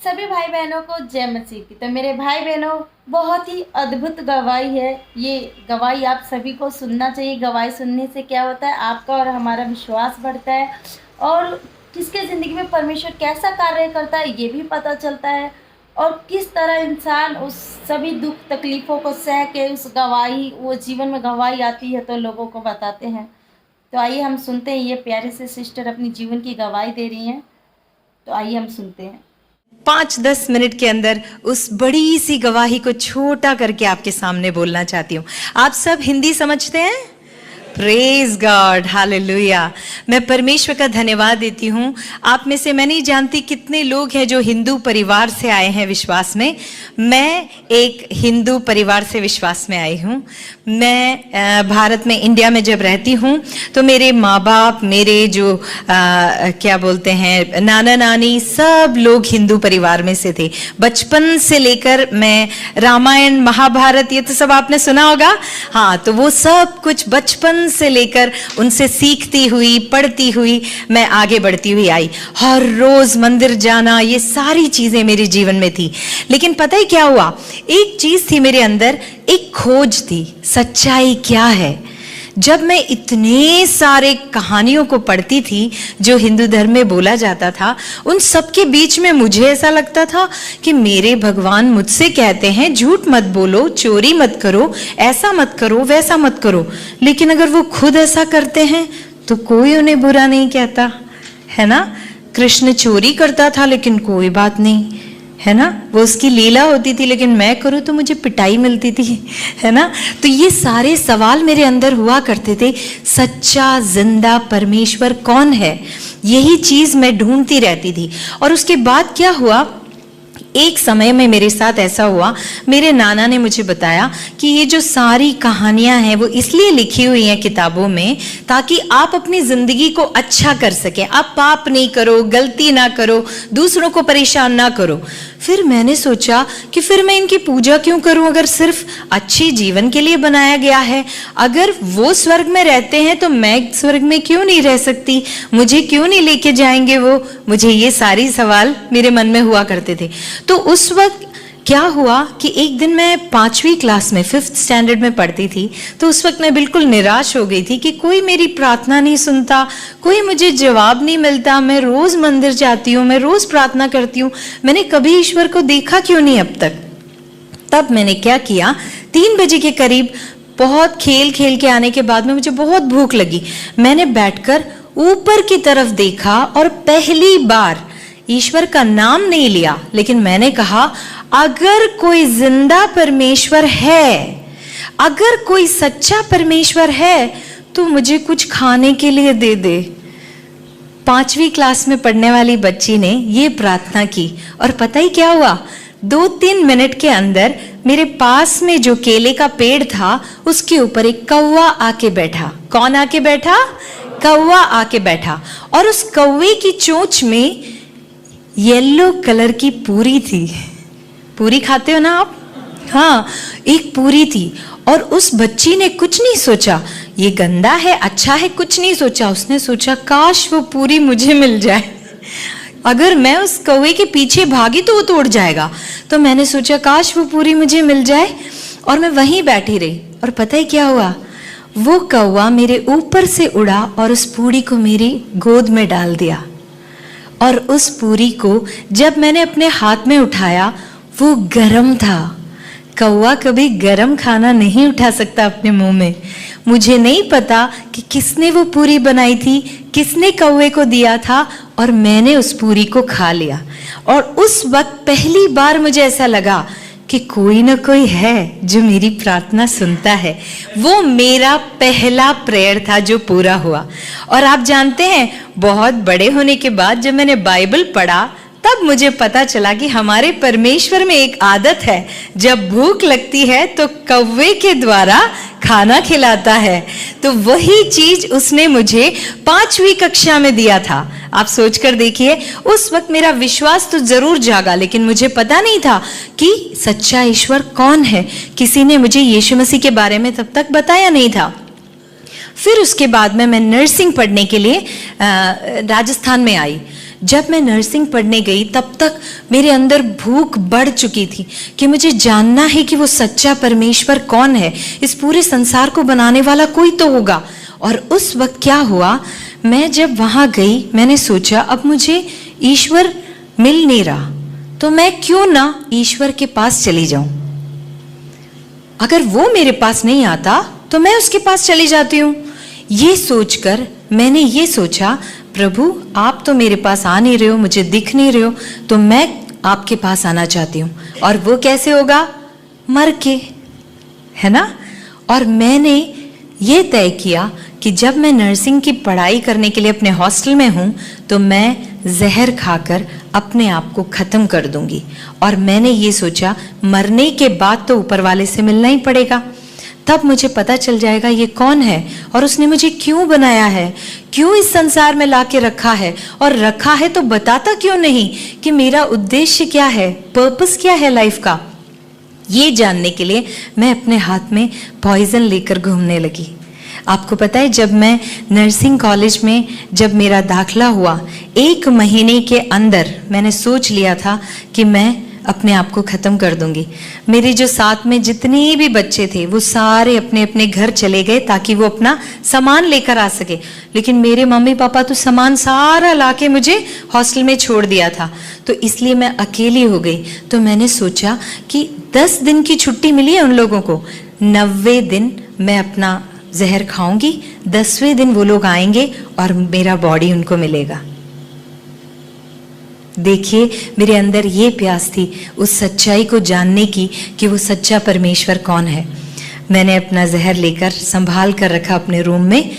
सभी भाई बहनों को जय मसीह की। तो मेरे भाई बहनों, बहुत ही अद्भुत गवाही है। ये गवाही आप सभी को सुनना चाहिए। गवाही सुनने से क्या होता है, आपका और हमारा विश्वास बढ़ता है और किसके ज़िंदगी में परमेश्वर कैसा कार्य करता है ये भी पता चलता है, और किस तरह इंसान उस सभी दुख तकलीफ़ों को सह के उस गवाही, वो जीवन में गवाही आती है तो लोगों को बताते हैं। तो आइए हम सुनते हैं, ये प्यारे से सिस्टर अपनी जीवन की गवाही दे रही हैं। तो आइए हम सुनते हैं। 5-10 मिनट के अंदर उस बड़ी सी गवाही को छोटा करके आपके सामने बोलना चाहती हूँ। आप सब हिंदी समझते हैं? Praise God, hallelujah. मैं परमेश्वर का धन्यवाद देती हूँ। आप में से मैं नहीं जानती कितने लोग हैं जो हिंदू परिवार से आए हैं विश्वास में। मैं एक हिंदू परिवार से विश्वास में आई हूँ। मैं भारत में, इंडिया में जब रहती हूँ तो मेरे माँ बाप, मेरे जो क्या बोलते हैं, नाना नानी, सब लोग हिंदू परिवार में से थे। बचपन से लेकर मैं रामायण, महाभारत, ये तो सब आपने सुना होगा। हाँ, तो वो सब कुछ बचपन से लेकर उनसे सीखती हुई, पढ़ती हुई मैं आगे बढ़ती हुई आई। हर रोज मंदिर जाना, ये सारी चीजें मेरे जीवन में थी। लेकिन पता है क्या हुआ? एक चीज थी मेरे अंदर, एक खोज थी, सच्चाई क्या है। जब मैं इतने सारे कहानियों को पढ़ती थी जो हिंदू धर्म में बोला जाता था, उन सब के बीच में मुझे ऐसा लगता था कि मेरे भगवान मुझसे कहते हैं झूठ मत बोलो, चोरी मत करो, ऐसा मत करो, वैसा मत करो। लेकिन अगर वो खुद ऐसा करते हैं तो कोई उन्हें बुरा नहीं कहता, है ना। कृष्ण चोरी करता था लेकिन कोई बात नहीं, है ना। वो उसकी लीला होती थी, लेकिन मैं करूँ तो मुझे पिटाई मिलती थी, है ना। तो ये सारे सवाल मेरे अंदर हुआ करते थे। सच्चा जिंदा परमेश्वर कौन है, यही चीज मैं ढूंढती रहती थी। और उसके बाद क्या हुआ, एक समय में मेरे साथ ऐसा हुआ, मेरे नाना ने मुझे बताया कि ये जो सारी कहानियां हैं वो इसलिए लिखी हुई हैं किताबों में ताकि आप अपनी जिंदगी को अच्छा कर सकें। आप पाप नहीं करो, गलती ना करो, दूसरों को परेशान ना करो। फिर मैंने सोचा कि फिर मैं इनकी पूजा क्यों करूं, अगर सिर्फ अच्छी जीवन के लिए बनाया गया है। अगर वो स्वर्ग में रहते हैं तो मैं स्वर्ग में क्यों नहीं रह सकती, मुझे क्यों नहीं लेके जाएंगे वो। मुझे ये सारी सवाल मेरे मन में हुआ करते थे। तो उस वक्त क्या हुआ कि एक दिन मैं 5वीं क्लास में, 5th स्टैंडर्ड में पढ़ती थी। तो उस वक्त मैं बिल्कुल निराश हो गई थी कि कोई मेरी प्रार्थना नहीं सुनता, कोई मुझे जवाब नहीं मिलता। मैं रोज मंदिर जाती हूँ, मैं रोज प्रार्थना करती हूँ, मैंने कभी ईश्वर को देखा क्यों नहीं अब तक। तब मैंने क्या किया, 3 बजे के करीब, बहुत खेल खेल के आने के बाद में मुझे बहुत भूख लगी। मैंने बैठकर ऊपर की तरफ देखा और पहली बार ईश्वर का नाम नहीं लिया, लेकिन मैंने कहा अगर कोई जिंदा परमेश्वर है, अगर कोई सच्चा परमेश्वर है तो मुझे कुछ खाने के लिए दे दे। 5वीं क्लास में पढ़ने वाली बच्ची ने ये प्रार्थना की और पता ही क्या हुआ, 2-3 मिनट के अंदर मेरे पास में जो केले का पेड़ था उसके ऊपर एक कौवा आके बैठा। कौन आके बैठा? कौवा आके बैठा। और उस कौवे की चोंच में येलो कलर की पूरी थी। पूरी खाते हो ना आप? हाँ, एक पूरी थी। और उस बच्ची ने कुछ नहीं सोचा ये गंदा है, अच्छा है, कुछ नहीं सोचा। उसने सोचा काश वो पूरी मुझे मिल जाए, अगर मैं उस कौवे के पीछे भागी तो वो तोड़ जाएगा। तो मैंने सोचा काश वो पूरी मुझे मिल जाए, और मैं वहीं बैठी रही। और पता है क्या हुआ, वो कौवा मेरे ऊपर से उड़ा और उस पूरी को मेरी गोद में डाल दिया। और उस पूरी को जब मैंने अपने हाथ में उठाया वो गरम था। कौवा कभी गरम खाना नहीं उठा सकता अपने मुंह में। मुझे नहीं पता कि किसने वो पूरी बनाई थी, किसने कौवे को दिया था, और मैंने उस पूरी को खा लिया। और उस वक्त पहली बार मुझे ऐसा लगा कि कोई ना कोई है जो मेरी प्रार्थना सुनता है। वो मेरा पहला प्रेयर था जो पूरा हुआ। और आप जानते हैं, बहुत बड़े होने के बाद जब मैंने बाइबल पढ़ा तब मुझे पता चला कि हमारे परमेश्वर में एक आदत है, जब भूख लगती है तो कौवे के द्वारा खाना खिलाता है। तो वही चीज उसने मुझे 5वीं कक्षा में दिया था। आप सोचकर देखिए, उस वक्त मेरा विश्वास तो जरूर जागा, लेकिन मुझे पता नहीं था कि सच्चा ईश्वर कौन है। किसी ने मुझे यीशु मसीह के बारे में तब तक बताया नहीं था। फिर उसके बाद में मैं नर्सिंग पढ़ने के लिए राजस्थान में आई। जब मैं नर्सिंग पढ़ने गई तब तक मेरे अंदर भूख बढ़ चुकी थी कि मुझे जानना है कि वो सच्चा परमेश्वर कौन है, इस पूरे संसार को बनाने वाला कोई तो होगा। और उस वक्त क्या हुआ, मैं जब वहां गई मैंने सोचा अब मुझे ईश्वर मिल नहीं रहा, तो मैं क्यों ना ईश्वर के पास चली जाऊं। अगर वो मेरे पास नहीं आता तो मैं उसके पास चली जाती हूं। ये सोचकर मैंने ये सोचा, प्रभु आप तो मेरे पास आ नहीं रहे हो, मुझे दिख नहीं रहे हो, तो मैं आपके पास आना चाहती हूँ। और वो कैसे होगा, मर के, है ना। और मैंने ये तय किया कि जब मैं नर्सिंग की पढ़ाई करने के लिए अपने हॉस्टल में हूँ तो मैं जहर खाकर अपने आप को ख़त्म कर दूंगी। और मैंने ये सोचा मरने के बाद तो ऊपर वाले से मिलना ही पड़ेगा, तब मुझे पता चल जाएगा ये कौन है और उसने मुझे क्यों बनाया है, क्यों इस संसार में लाके रखा है, और रखा है तो बताता क्यों नहीं कि मेरा उद्देश्य क्या है, पर्पस क्या है लाइफ का। ये जानने के लिए मैं अपने हाथ में पॉइजन लेकर घूमने लगी। आपको पता है जब मैं नर्सिंग कॉलेज में जब मेरा दाखला हुआ, 1 महीने के अंदर मैंने सोच लिया था कि मैं अपने आप को ख़त्म कर दूंगी। मेरे जो साथ में जितने भी बच्चे थे वो सारे अपने अपने घर चले गए ताकि वो अपना सामान लेकर आ सके, लेकिन मेरे मम्मी पापा तो सामान सारा लाके मुझे हॉस्टल में छोड़ दिया था, तो इसलिए मैं अकेली हो गई। तो मैंने सोचा कि 10 दिन की छुट्टी मिली है उन लोगों को, 90 दिन मैं अपना जहर खाऊंगी, 10वें दिन वो लोग आएंगे और मेरा बॉडी उनको मिलेगा। देखिए मेरे अंदर ये प्यास थी उस सच्चाई को जानने की कि वो सच्चा परमेश्वर कौन है। मैंने अपना जहर लेकर संभाल कर रखा अपने रूम में।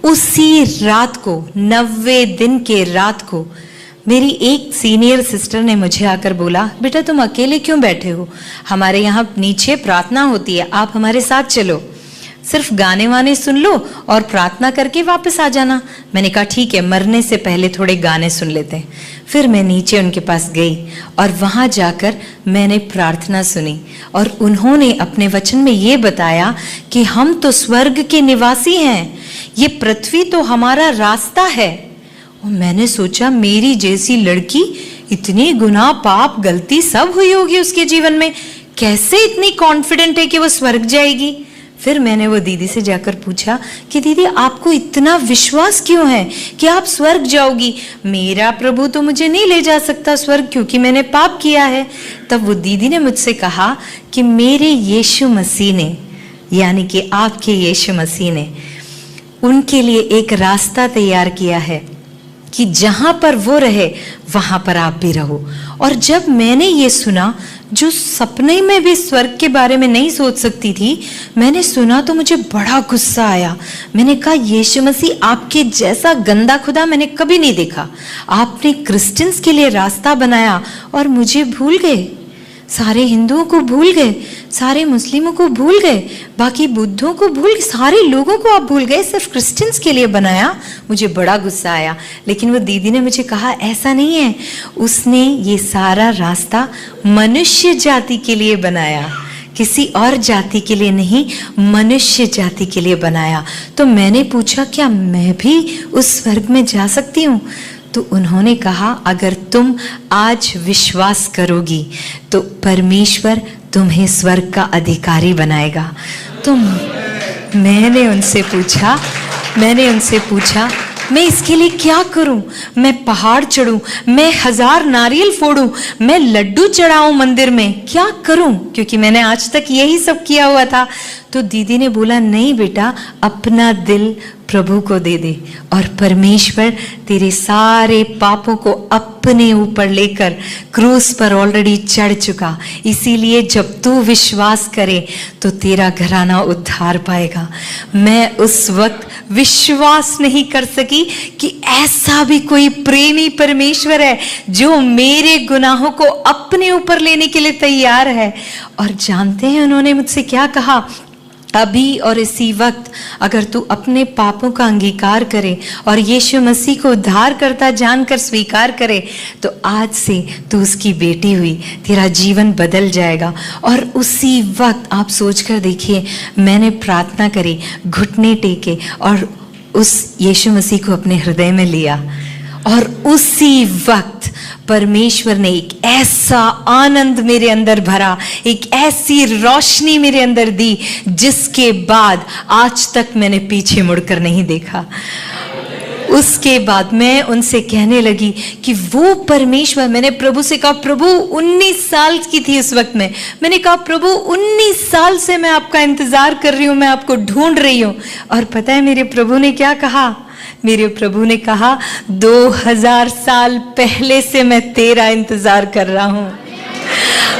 उसी रात को, 90 दिन के रात को, मेरी एक सीनियर सिस्टर ने मुझे आकर बोला, बेटा तुम अकेले क्यों बैठे हो, हमारे यहाँ नीचे प्रार्थना होती है, आप हमारे साथ चलो, सिर्फ गाने वाने सुन लो और प्रार्थना करके वापस आ जाना। मैंने कहा ठीक है, मरने से पहले थोड़े गाने सुन लेते हैं। फिर मैं नीचे उनके पास गई और वहां जाकर मैंने प्रार्थना सुनी और उन्होंने अपने वचन में ये बताया कि हम तो स्वर्ग के निवासी हैं, ये पृथ्वी तो हमारा रास्ता है। और मैंने सोचा मेरी जैसी लड़की, इतनी गुनाह पाप गलती सब हुई होगी उसके जीवन में, कैसे इतनी कॉन्फिडेंट है कि वो स्वर्ग जाएगी। फिर मैंने वो दीदी से जाकर पूछा कि दीदी आपको इतना विश्वास क्यों है कि आप स्वर्ग जाओगी, मेरा प्रभु तो मुझे नहीं ले जा सकता स्वर्ग क्योंकि मैंने पाप किया है। तब वो दीदी ने मुझसे कहा कि मेरे यीशु मसीह ने, यानी कि आपके यीशु मसीह ने उनके लिए एक रास्ता तैयार किया है कि जहां पर वो रहे वहां पर आप भी रहो। और जब मैंने ये सुना, जो सपने में भी स्वर्ग के बारे में नहीं सोच सकती थी, मैंने सुना तो मुझे बड़ा गुस्सा आया। मैंने कहा यीशु मसीह आपके जैसा गंदा खुदा मैंने कभी नहीं देखा, आपने क्रिश्चियंस के लिए रास्ता बनाया और मुझे भूल गए, सारे हिंदुओं को भूल गए, सारे मुस्लिमों को भूल गए, बाकी बुद्धों को भूल गए, सारे लोगों को आप भूल गए, सिर्फ क्रिश्चियंस के लिए बनाया। मुझे बड़ा गुस्सा आया। लेकिन वो दीदी ने मुझे कहा ऐसा नहीं है, उसने ये सारा रास्ता मनुष्य जाति के लिए बनाया, किसी और जाति के लिए नहीं, मनुष्य जाति के लिए बनाया। तो मैंने पूछा क्या मैं भी उस स्वर्ग में जा सकती हूँ? तो उन्होंने कहा अगर तुम आज विश्वास करोगी तो परमेश्वर तुम्हें स्वर्ग का अधिकारी बनाएगा। तो मैंने उनसे पूछा मैं इसके लिए क्या करूं? मैं पहाड़ चढ़ूं, मैं 1000 नारियल फोड़ूं, मैं लड्डू चढ़ाऊं मंदिर में, क्या करूं? क्योंकि मैंने आज तक यही सब किया हुआ था। तो दीदी ने बोला नहीं बेटा, अपना दिल प्रभु को दे दे और परमेश्वर तेरे सारे पापों को अपने ऊपर लेकर क्रूस पर ऑलरेडी चढ़ चुका, इसीलिए जब तू विश्वास करे तो तेरा घराना उद्धार पाएगा। मैं उस वक्त विश्वास नहीं कर सकी कि ऐसा भी कोई प्रेमी परमेश्वर है जो मेरे गुनाहों को अपने ऊपर लेने के लिए तैयार है। और जानते हैं उन्होंने मुझसे क्या कहा? अभी और इसी वक्त अगर तू अपने पापों का अंगीकार करे और यीशु मसीह को उद्धार करता जानकर स्वीकार करे तो आज से तू उसकी बेटी हुई, तेरा जीवन बदल जाएगा। और उसी वक्त आप सोचकर देखिए, मैंने प्रार्थना करी, घुटने टेके और उस यीशु मसीह को अपने हृदय में लिया और उसी वक्त परमेश्वर ने एक ऐसा आनंद मेरे अंदर भरा, एक ऐसी रोशनी मेरे अंदर दी, जिसके बाद आज तक मैंने पीछे मुड़कर नहीं देखा। उसके बाद मैं उनसे कहने लगी कि वो परमेश्वर, मैंने प्रभु से कहा, प्रभु 19 साल की थी उस वक्त में, मैंने कहा प्रभु 19 साल से मैं आपका इंतजार कर रही हूँ, मैं आपको ढूंढ रही हूँ। और पता है मेरे प्रभु ने क्या कहा? मेरे प्रभु ने कहा 2000 साल पहले से मैं तेरा इंतजार कर रहा हूँ।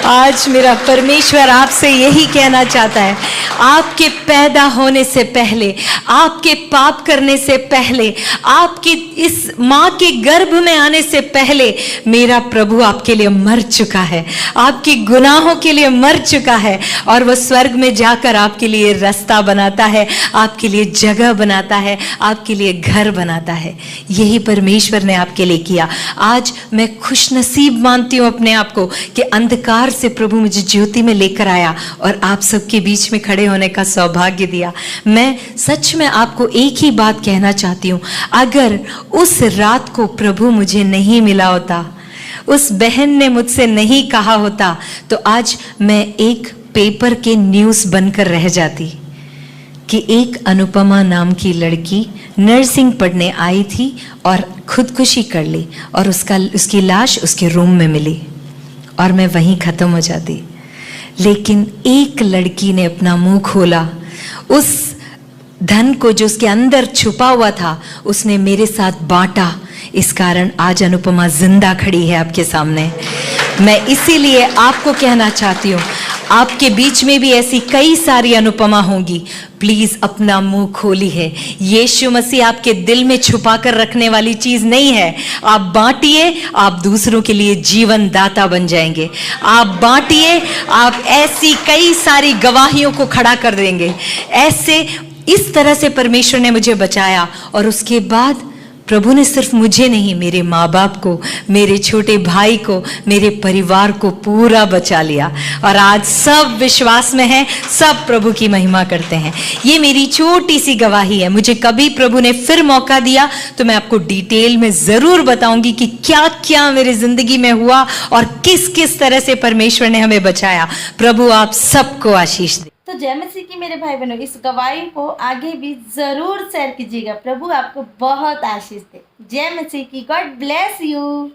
आज मेरा परमेश्वर आपसे यही कहना चाहता है, आपके पैदा होने से पहले, आपके पाप करने से पहले, आपके इस माँ के गर्भ में आने से पहले मेरा प्रभु आपके लिए मर चुका है, आपके गुनाहों के लिए मर चुका है, और वह स्वर्ग में जाकर आपके लिए रास्ता बनाता है, आपके लिए जगह बनाता है, आपके लिए घर बनाता है। यही परमेश्वर ने आपके लिए किया। आज मैं खुशनसीब मानती हूँ अपने आप को कि अंधकार से प्रभु मुझे ज्योति में लेकर आया और आप सबके बीच में खड़े होने का सौभाग्य दिया। मैं सच में आपको एक ही बात कहना चाहती हूँ, अगर उस रात को प्रभु मुझे नहीं मिला होता, उस बहन ने मुझसे नहीं कहा होता, तो आज मैं एक पेपर के न्यूज़ बनकर रह जाती कि एक अनुपमा नाम की लड़की नर्सिंग पढ़ने आई थी और खुदकुशी कर ली, और उसकी लाश उसके रूम में मिली, और मैं वहीं खत्म हो जाती। लेकिन एक लड़की ने अपना मुंह खोला, उस धन को जो उसके अंदर छुपा हुआ था उसने मेरे साथ बांटा। इस कारण आज अनुपमा जिंदा खड़ी है आपके सामने। मैं इसीलिए आपको कहना चाहती हूँ, आपके बीच में भी ऐसी कई सारी अनुपमा होंगी, प्लीज अपना मुंह खोली है। यीशु मसीह आपके दिल में छुपा कर रखने वाली चीज नहीं है। आप बांटिए, आप दूसरों के लिए जीवन दाता बन जाएंगे। आप बांटिए, आप ऐसी कई सारी गवाहियों को खड़ा कर देंगे। ऐसे इस तरह से परमेश्वर ने मुझे बचाया, और उसके बाद प्रभु ने सिर्फ मुझे नहीं, मेरे माँ बाप को, मेरे छोटे भाई को, मेरे परिवार को पूरा बचा लिया, और आज सब विश्वास में हैं, सब प्रभु की महिमा करते हैं। ये मेरी छोटी सी गवाही है। मुझे कभी प्रभु ने फिर मौका दिया तो मैं आपको डिटेल में जरूर बताऊंगी कि क्या क्या मेरी जिंदगी में हुआ और किस किस तरह से परमेश्वर ने हमें बचाया। प्रभु आप सबको आशीष दे। तो जय मसीह की मेरे भाई बहनों, इस गवाही को आगे भी जरूर शेयर कीजिएगा। प्रभु आपको बहुत आशीष दे। जय मसीह की। God bless you.